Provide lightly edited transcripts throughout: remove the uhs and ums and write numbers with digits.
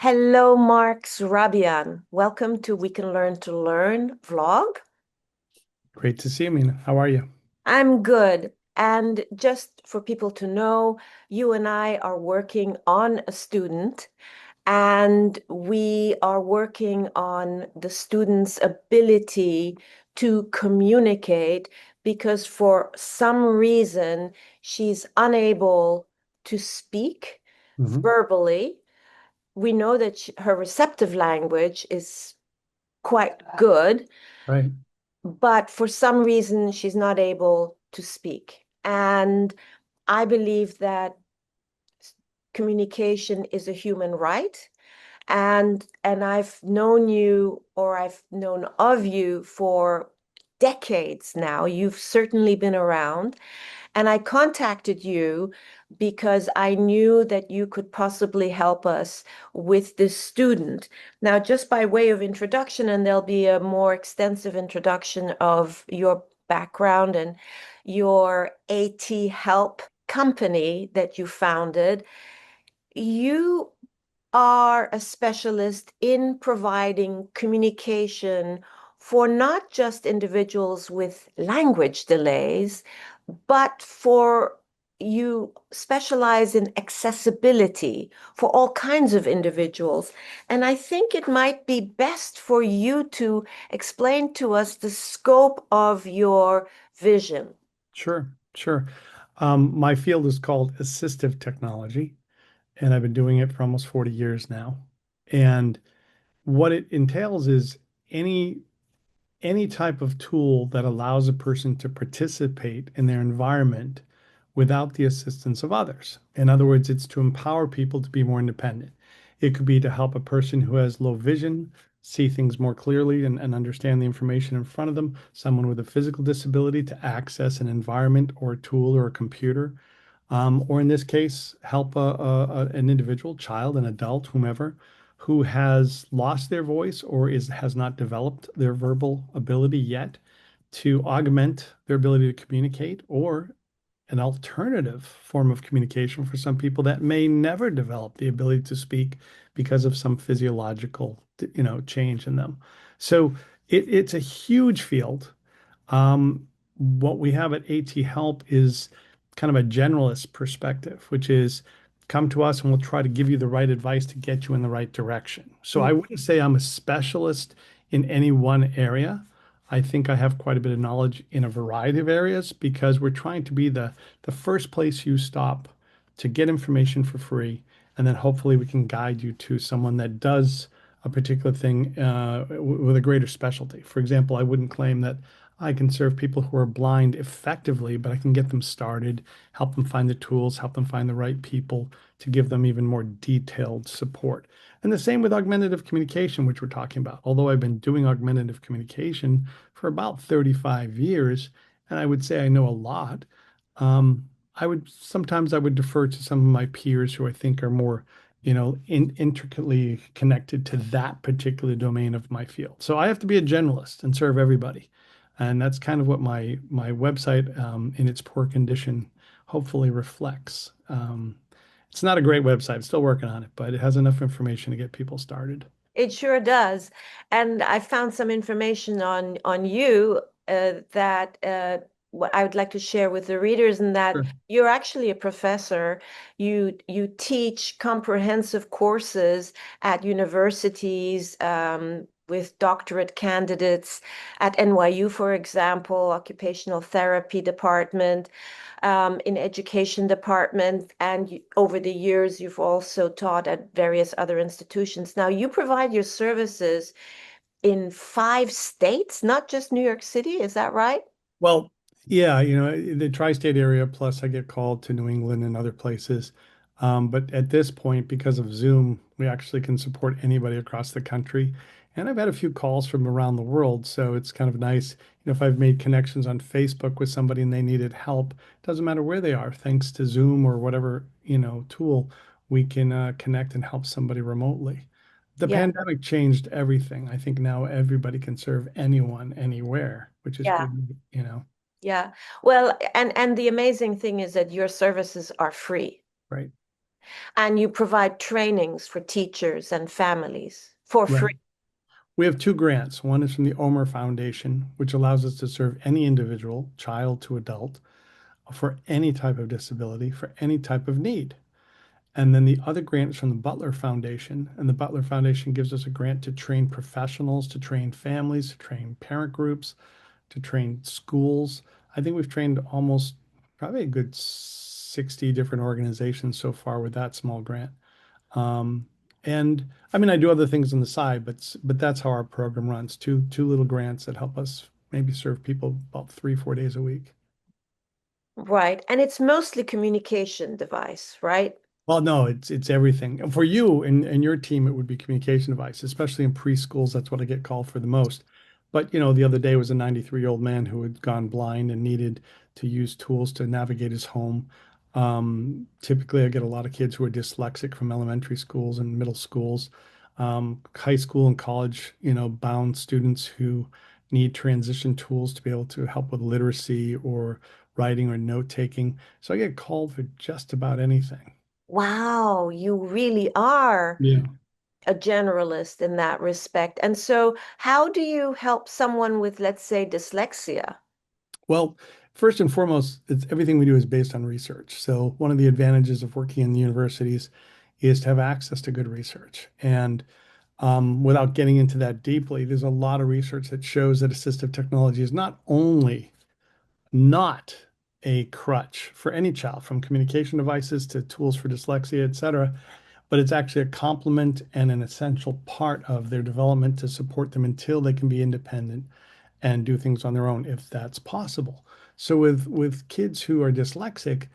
Hello, Mark Surabian. Welcome to We Can Learn to Learn vlog. Great to see you, Mina. How are you? I'm good. And just for people to know, you and I are working on a student, and we are working on the student's ability to communicate because for some reason she's unable to speak Hmm. verbally. We know that her receptive language is quite good, Right. but for some reason she's not able to speak. And I believe that communication is a human right. And I've known you, or I've known of you for decades now. You've certainly been around. And I contacted you because I knew that you could possibly help us with this student. Now, just by way of introduction, and there'll be a more extensive introduction of your background and your AT Help company that you founded. You are a specialist in providing communication for not just individuals with language delays, but for you specialize in accessibility for all kinds of individuals. And I think it might be best for you to explain to us the scope of your vision. Sure, sure. My field is called assistive technology, and I've been doing it for almost 40 years now. And what it entails is any any type of tool that allows a person to participate in their environment without the assistance of others. In other words, it's to empower people to be more independent. It could be to help a person who has low vision see things more clearly and understand the information in front of them, someone with a physical disability to access an environment or a tool or a computer, or in this case, help an individual, child, an adult, whomever, who has lost their voice or has not developed their verbal ability yet to augment their ability to communicate, or an alternative form of communication for some people that may never develop the ability to speak because of some physiological, change in them. So it's a huge field. What we have at AT Help is kind of a generalist perspective, which is come to us and we'll try to give you the right advice to get you in the right direction. So I wouldn't say I'm a specialist in any one area. I think I have quite a bit of knowledge in a variety of areas because we're trying to be the first place you stop to get information for free, and then hopefully we can guide you to someone that does a particular thing with a greater specialty. For example, I wouldn't claim that I can serve people who are blind effectively, but I can get them started, help them find the tools, help them find the right people to give them even more detailed support. And the same with augmentative communication, which we're talking about. Although I've been doing augmentative communication for about 35 years, and I would say I know a lot, I would defer to some of my peers who I think are more, intricately connected to that particular domain of my field. So I have to be a generalist and serve everybody. And that's kind of what my website, in its poor condition, hopefully reflects. It's not a great website, still working on it, but it has enough information to get people started. It sure does. And I found some information on you that what I would like to share with the readers, and that Sure. you're actually a professor. You teach comprehensive courses at universities with doctorate candidates at NYU, for example, occupational therapy department, in education department, and over the years, you've also taught at various other institutions. Now, you provide your services in 5 states, not just New York City. Is that right? Well, yeah, the tri-state area, plus I get called to New England and other places. But at this point, because of Zoom, we actually can support anybody across the country. And I've had a few calls from around the world, so it's kind of nice. If I've made connections on Facebook with somebody and they needed help, doesn't matter where they are, thanks to Zoom or whatever, tool, we can connect and help somebody remotely. The Yeah, pandemic changed everything. I think now everybody can serve anyone, anywhere, which is yeah, great. yeah. Well, and the amazing thing is that your services are free. Right. And you provide trainings for teachers and families for free. Right. We have two grants. One is from the Omer Foundation, which allows us to serve any individual, child to adult, for any type of disability, for any type of need. And then the other grant is from the Butler Foundation. And the Butler Foundation gives us a grant to train professionals, to train families, to train parent groups, to train schools. I think we've trained almost probably a good 60 different organizations so far with that small grant. Um, and I mean, I do other things on the side, but that's how our program runs. Two little grants that help us maybe serve people about 3, 4 days a week. Right. And it's mostly communication device, right? Well, no, it's everything. For you and your team, it would be communication device, especially in preschools. That's what I get called for the most. But the other day was a 93-year-old man who had gone blind and needed to use tools to navigate his home. Typically, I get a lot of kids who are dyslexic from elementary schools and middle schools, high school and college, bound students who need transition tools to be able to help with literacy or writing or note taking. So I get called for just about anything. Wow, you really are Yeah. a generalist in that respect. And so, how do you help someone with, let's say, dyslexia? Well, first and foremost, everything we do is based on research. So one of the advantages of working in the universities is to have access to good research. And without getting into that deeply, there's a lot of research that shows that assistive technology is not only not a crutch for any child, from communication devices to tools for dyslexia, et cetera, but it's actually a complement and an essential part of their development to support them until they can be independent and do things on their own if that's possible. So with kids who are dyslexic,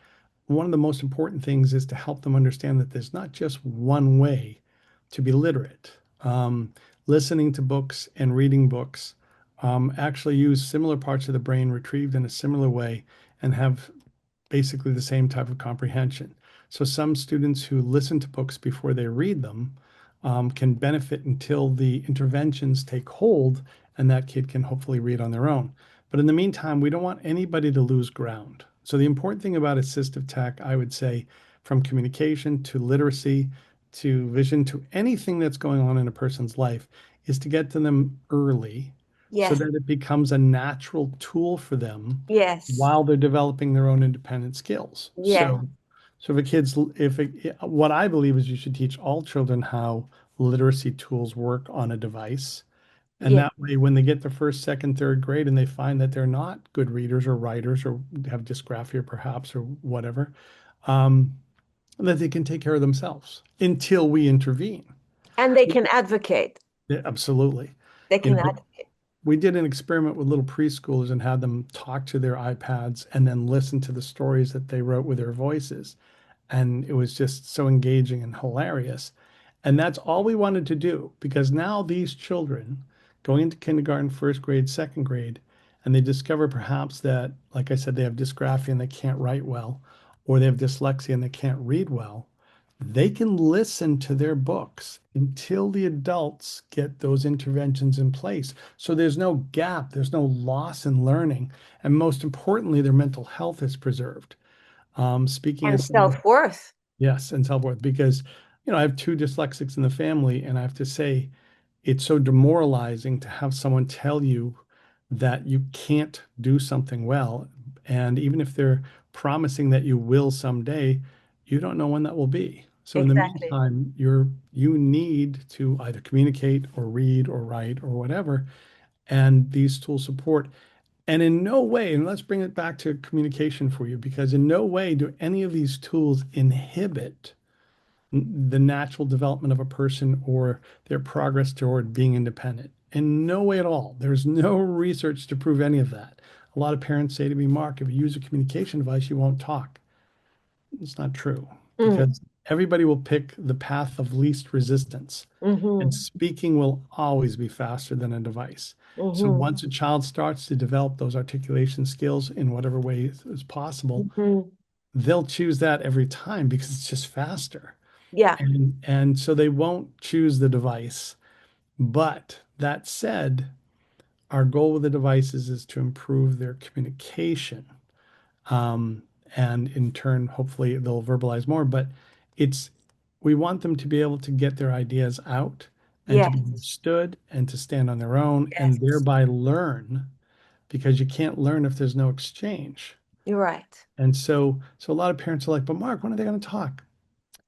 one of the most important things is to help them understand that there's not just one way to be literate. Listening to books and reading books actually use similar parts of the brain retrieved in a similar way and have basically the same type of comprehension. So some students who listen to books before they read them can benefit until the interventions take hold and that kid can hopefully read on their own. But in the meantime, we don't want anybody to lose ground. So the important thing about assistive tech, I would say, from communication to literacy to vision to anything that's going on in a person's life, is to get to them early so Yes, that it becomes a natural tool for them yes, while they're developing their own independent skills. yes, So if a kid's, if it, what I believe is you should teach all children how literacy tools work on a device. And yes. that way, when they get to first, second, third grade and they find that they're not good readers or writers or have dysgraphia perhaps or whatever, um, that they can take care of themselves until we intervene. And they can advocate. Yeah, absolutely. They You can know, advocate. we did an experiment with little preschoolers and had them talk to their iPads and then listen to the stories that they wrote with their voices. And it was just so engaging and hilarious. And that's all we wanted to do because now these children going into kindergarten, first grade, second grade, and they discover perhaps that, like I said, they have dysgraphia and they can't write well, or they have dyslexia and they can't read well. They can listen to their books until the adults get those interventions in place. So there's no gap, there's no loss in learning. And most importantly, their mental health is preserved. Speaking And as someone, self-worth. yes, and so forth, because, I have two dyslexics in the family, and I have to say, it's so demoralizing to have someone tell you that you can't do something well. And even if they're promising that you will someday, you don't know when that will be. So in the Exactly. meantime, you need to either communicate or read or write or whatever, and these tools support. And in no way, and let's bring it back to communication for you, because in no way do any of these tools inhibit the natural development of a person or their progress toward being independent. In no way at all. There's no research to prove any of that. A lot of parents say to me, Mark, if you use a communication device, you won't talk. It's not true Mm, because everybody will pick the path of least resistance. And hmm speaking will always be faster than a device. So hmm once a child starts to develop those articulation skills in whatever way is possible, hmm they'll choose that every time because it's just faster. Yeah. And so they won't choose the device. But that said, our goal with the devices is to improve their communication. Um, and in turn, hopefully they'll verbalize more. But it's we want them to be able to get their ideas out and to be Yes, understood and to stand on their own and yes, thereby learn because you can't learn if there's no exchange. you're right. And so a lot of parents are like, but Mark, when are they going to talk?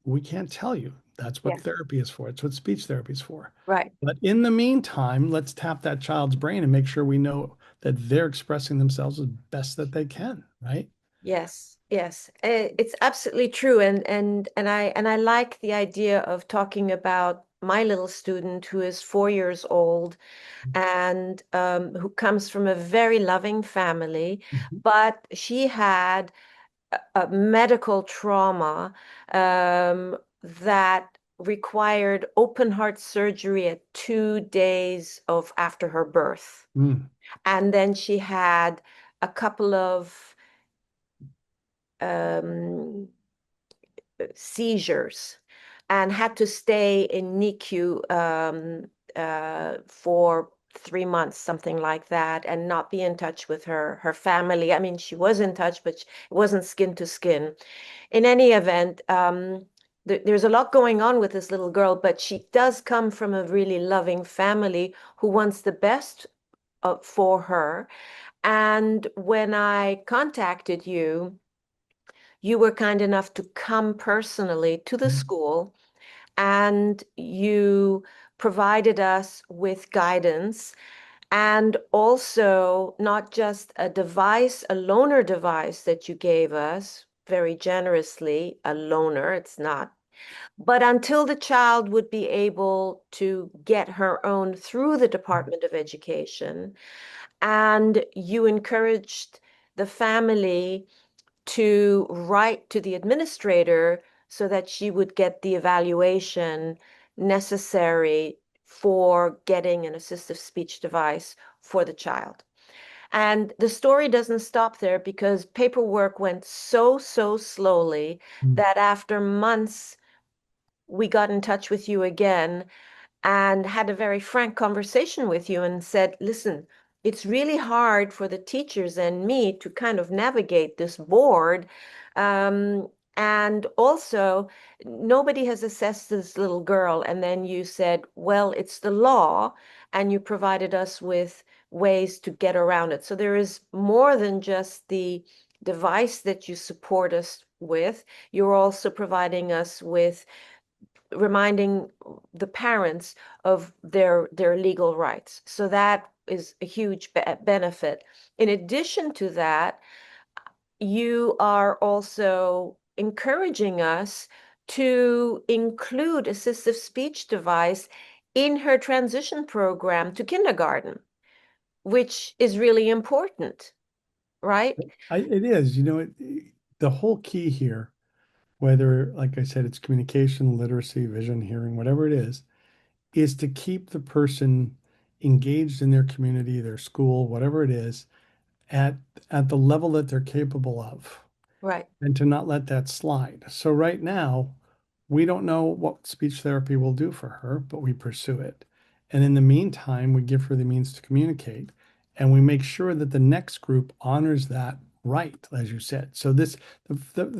We can't tell you. That's what Yeah, therapy is for. It's what speech therapy is for. right. But in the meantime, let's tap that child's brain and make sure we know that they're expressing themselves as best that they can, right? Yes, yes. It's absolutely true. And I like the idea of talking about my little student who is 4 years old and who comes from a very loving family, Mhm. but she had a medical trauma that required open heart surgery at 2 days of after her birth. Mm, And then she had a couple of um, seizures and had to stay in NICU for 3 months, something like that, and not be in touch with her family. I mean, she was in touch, but it wasn't skin to skin. In any event, there's a lot going on with this little girl, but she does come from a really loving family who wants the best for her. And when I contacted you, you were kind enough to come personally to the mm, school and you provided us with guidance and also not just a device, a loaner device that you gave us very generously, a loaner, it's not, but until the child would be able to get her own through the Department of Education, and you encouraged the family to write to the administrator so that she would get the evaluation necessary for getting an assistive speech device for the child. And the story doesn't stop there because paperwork went so slowly mm. that after months, we got in touch with you again and had a very frank conversation with you and said, listen, it's really hard for the teachers and me to kind of navigate this board. Um, and also, nobody has assessed this little girl. And then you said, well, it's the law. And you provided us with ways to get around it. So there is more than just the device that you support us with. You're also providing us with reminding the parents of their legal rights. So that is a huge benefit. In addition to that, you are also encouraging us to include assistive speech device in her transition program to kindergarten, which is really important, right? It is, the whole key here, whether, like I said, it's communication, literacy, vision, hearing, whatever it is to keep the person engaged in their community, their school, whatever it is, at at the level that they're capable of. Right. And to not let that slide. So right now, we don't know what speech therapy will do for her, but we pursue it. And in the meantime, we give her the means to communicate and we make sure that the next group honors that right, as you said. So the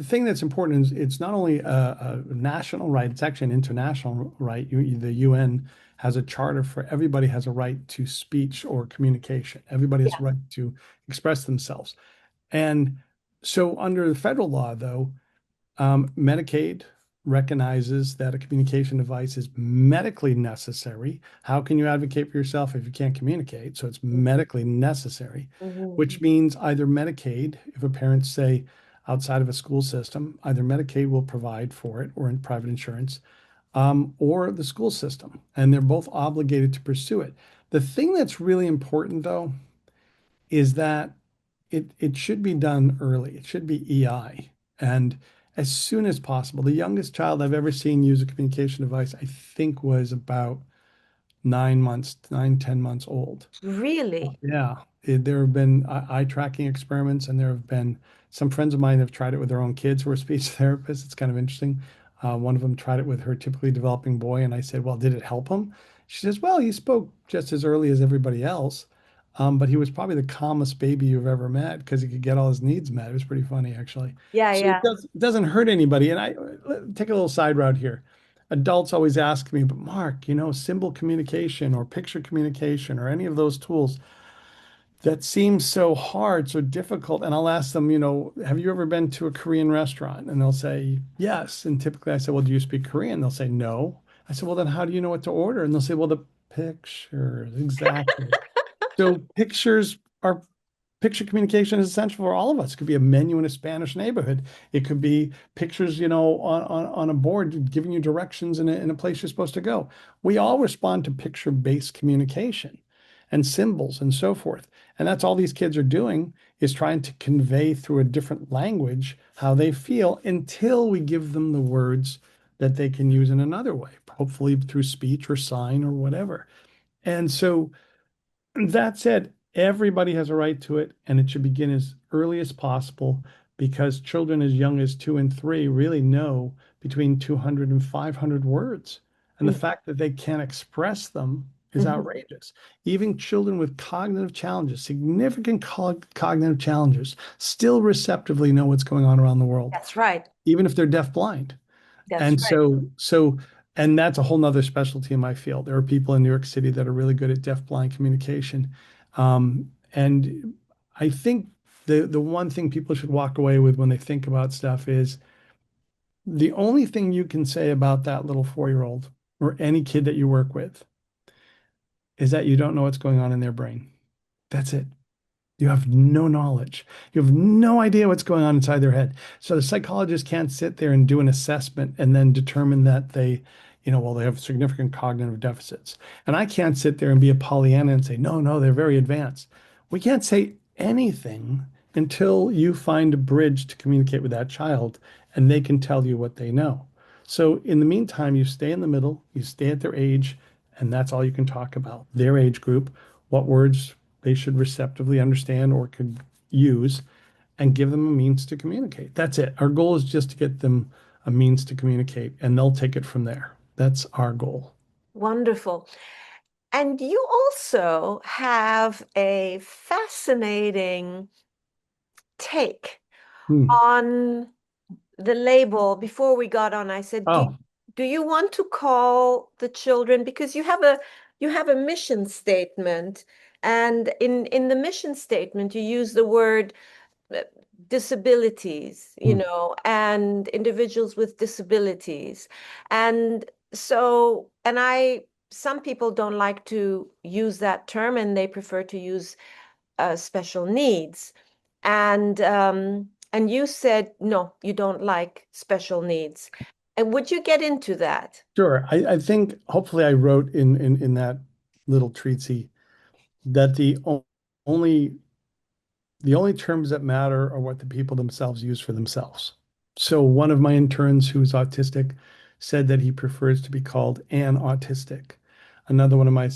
thing that's important is it's not only a national right, it's actually an international right. The UN has a charter for everybody has a right to speech or communication. Everybody has Yeah. a right to express themselves. And so, under the federal law, though, Medicaid recognizes that a communication device is medically necessary. How can you advocate for yourself if you can't communicate? So, it's medically necessary, Mhm. which means either Medicaid, if a parent, say, outside of a school system, either Medicaid will provide for it or in private insurance, or the school system. And they're both obligated to pursue it. The thing that's really important, though, is that it should be done early. It should be EI. And as soon as possible. The youngest child I've ever seen use a communication device, I think, was about 9 months, 9, 10 months old. Really? Yeah. There have been eye tracking experiments, and there have been some friends of mine have tried it with their own kids who are speech therapists. It's kind of interesting. One of them tried it with her typically developing boy, and I said, well, did it help him? She says, well, he spoke just as early as everybody else. But he was probably the calmest baby you've ever met because he could get all his needs met. It was pretty funny, actually. Yeah, So yeah. it doesn't hurt anybody. And I take a little side route here. Adults always ask me, but Mark, symbol communication or picture communication or any of those tools that seems so hard, so difficult. And I'll ask them, have you ever been to a Korean restaurant? And they'll say, yes. And typically I say, well, do you speak Korean? They'll say, no. I said, well, then how do you know what to order? And they'll say, well, the pictures, exactly. So picture communication is essential for all of us. It could be a menu in a Spanish neighborhood. It could be pictures, on a board giving you directions in a place you're supposed to go. We all respond to picture-based communication and symbols and so forth. And that's all these kids are doing is trying to convey through a different language how they feel until we give them the words that they can use in another way, hopefully through speech or sign or whatever. And so that said, everybody has a right to it, and it should begin as early as possible because children as young as 2 and 3 really know between 200 and 500 words. And the Mm, fact that they can't express them is mhm. outrageous. Even children with cognitive challenges, significant cognitive challenges, still receptively know what's going on around the world, That's right. even if they're deaf-blind. That's And right. and that's a whole nother specialty in my field. There are people in New York City that are really good at deaf-blind communication. And I think the one thing people should walk away with when they think about stuff is the only thing you can say about that little 4-year-old or any kid that you work with is that you don't know what's going on in their brain. That's it. You have no knowledge. You have no idea what's going on inside their head. So the psychologist can't sit there and do an assessment and then determine that well, they have significant cognitive deficits. And I can't sit there and be a Pollyanna and say, no, no, they're very advanced. We can't say anything until you find a bridge to communicate with that child and they can tell you what they know. So in the meantime, you stay in the middle, you stay at their age, and that's all you can talk about. Their age group, what words they should receptively understand or could use, and give them a means to communicate. That's it. Our goal is just to get them a means to communicate, and they'll take it from there. That's our goal. Wonderful. And you also have a fascinating take Hmm. on the label. Before we got on, I said, Oh, do you want to call the children because you have a mission statement, and in the mission statement you use the word uh, disabilities, hmm. and individuals with disabilities. And and some people don't like to use that term and they prefer to use special needs. And you said, no, you don't like special needs. And would you get into that? Sure. I think hopefully I wrote in that little treatise that only the only terms that matter are what the people themselves use for themselves. So one of my interns who's autistic said that he prefers to be called an autistic. Another one of my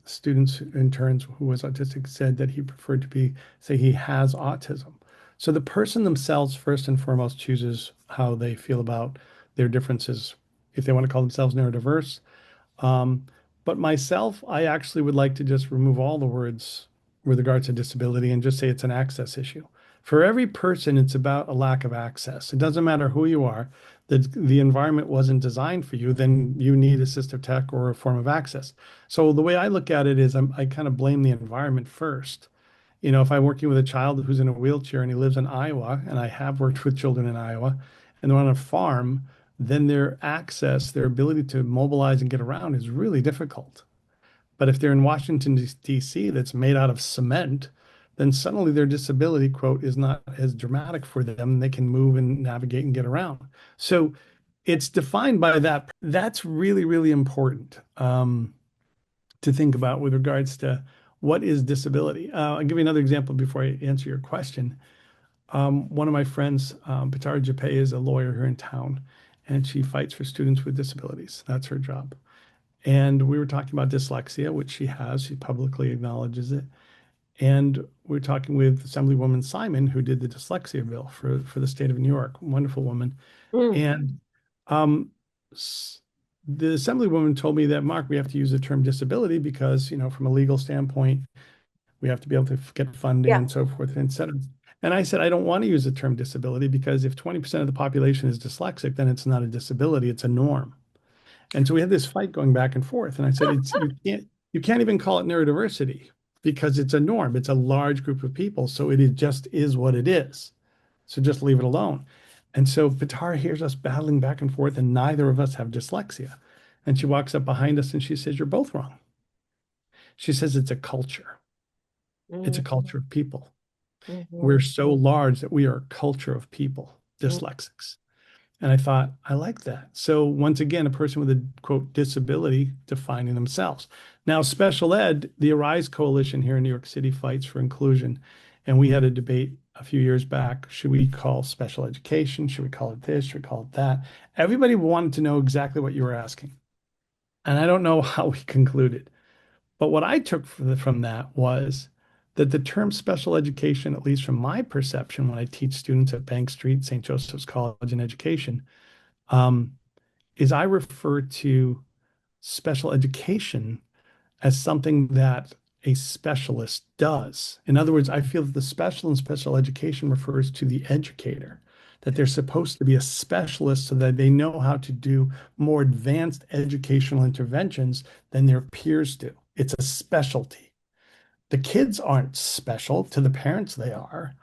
students, interns who was autistic, said that he preferred to say he has autism. So the person themselves, first and foremost, chooses how they feel about their differences. If they want to call themselves neurodiverse, um, but myself, I actually would like to just remove all the words with regards to disability and just say it's an access issue. For every person, it's about a lack of access. It doesn't matter who you are. The environment wasn't designed for you, then you need assistive tech or a form of access. So the way I look at it is I kind of blame the environment first. If I'm working with a child who's in a wheelchair and he lives in Iowa, and I have worked with children in Iowa, and they're on a farm, then their access, their ability to mobilize and get around is really difficult. But if they're in Washington, D.C., that's made out of cement, then suddenly their disability, quote, is not as dramatic for them. They can move and navigate and get around. So it's defined by that. That's really, really important to think about with regards to what is disability. I'll give you another example before I answer your question. One of my friends, Pitar Japay, is a lawyer here in town, and she fights for students with disabilities. That's her job. And we were talking about dyslexia, which she has. She publicly acknowledges it. And we are talking with Assemblywoman Simon, who did the dyslexia bill for the state of New York. Wonderful woman. Mm. And um, the Assemblywoman told me that, Mark, we have to use the term disability because, from a legal standpoint, We have to be able to get funding Yeah. and so forth, and et cetera. And I said, I don't want to use the term disability because if 20% of the population is dyslexic, then it's not a disability, it's a norm. And so we had this fight going back and forth. And I said, it's you can't even call it neurodiversity because it's a norm. It's a large group of people. So it is just is what it is. So just leave it alone. And so Vitar hears us battling back and forth, and neither of us have dyslexia. And she walks up behind us and she says, you're both wrong. She says it's a culture. It's a Mm-hmm. culture of people. Mm-hmm. We're so large that we are a culture of people, dyslexics. And I thought, I like that. So once again, a person with a quote disability defining themselves. Now, special ed, the Arise Coalition here in New York City fights for inclusion. And we had a debate a few years back. Should we call special education? Should we call it this? Should we call it that? Everybody wanted to know exactly what you were asking. And I don't know how we concluded. But what I took from that was that the term special education, at least from my perception when I teach students at Bank Street, St. Joseph's College in Education, um, is I refer to special education as something that a specialist does. In other words, I feel that the special and special education refers to the educator, that they're supposed to be a specialist so that they know how to do more advanced educational interventions than their peers do. It's a specialty. The kids aren't special. To the parents, they are,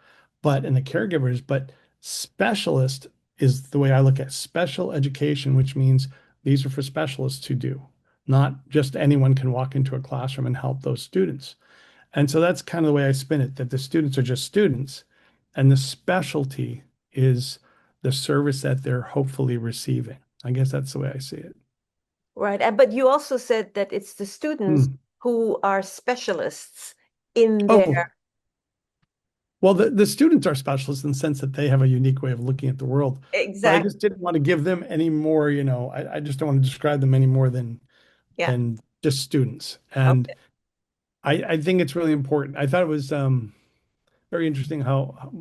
but and the caregivers, but specialist is the way I look at special education, which means these are for specialists to do, not just anyone can walk into a classroom and help those students. And so that's kind of the way I spin it, that the students are just students, and the specialty is the service that they're hopefully receiving. I guess that's the way I see it. Right. But you also said that it's the students Hmm. who are specialists in Oh, their well, the students are specialists in the sense that they have a unique way of looking at the world. But I exact. just didn't want to give them any more, I just don't want to describe them any more Yeah. than just students. And Okay. I think it's really important. I thought it was very interesting how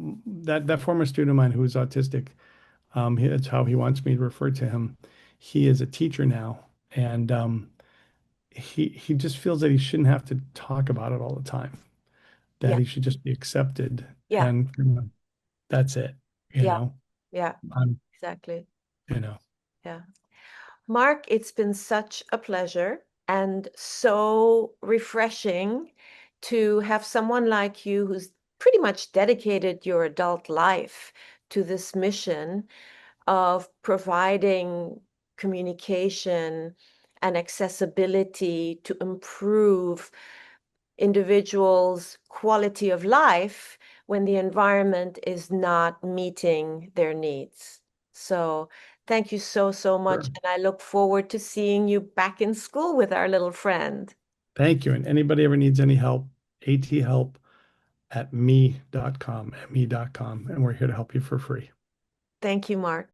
that former student of mine who is autistic, that's how he wants me to refer to him. He is a teacher now, and he just feels that he shouldn't have to talk about it all the time, that Yeah. he should just be accepted, Yeah. and that's it, you Yeah. know. Yeah. I'm, Exactly. you know, Yeah. Mark, it's been such a pleasure and so refreshing to have someone like you who's pretty much dedicated your adult life to this mission of providing communication and accessibility to improve individuals' quality of life when the environment is not meeting their needs. So, thank you so, so much. sure. And I look forward to seeing you back in school with our little friend. Thank you. And anybody ever needs any help, athelp at me.com, me.com, and we're here to help you for free. Thank you, Mark.